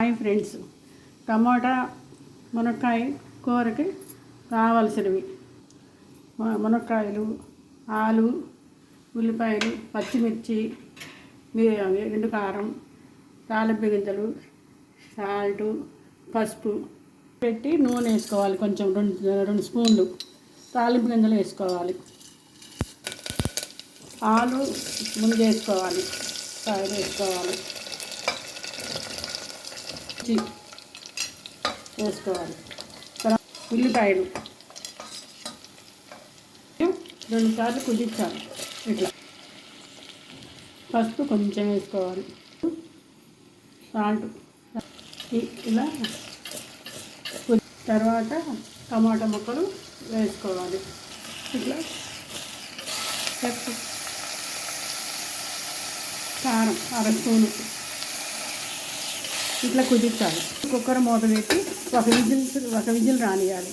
Hi friends, టమాటా మునక్కాయ కూరకి కావలసినవి మునక్కాయలు, ఆలు, ఉల్లిపాయలు, పచ్చిమిర్చి, ఎండు కారం, తాలింపు గింజలు, సాల్టు, పసుపు పెట్టి నూనె వేసుకోవాలి. కొంచెం రెండు స్పూన్లు తాలింపు గింజలు వేసుకోవాలి. ఆలు ముందు వేసుకోవాలి, వేసుకోవాలి, వేసుకోవాలి. తర్వాత ఉల్లిపాయలు 2 సార్లు కుదించాలి. ఇట్లా పసుపు కొంచెం వేసుకోవాలి, సాల్ట్ ఇలా. తర్వాత టమాటా ముక్కలు వేసుకోవాలి. ఇట్లా కారం 1/2 స్పూను ఇట్లా కుదించాలి. కుక్కర్ మూత పెట్టి ఒక విజిల్ రానియాలి.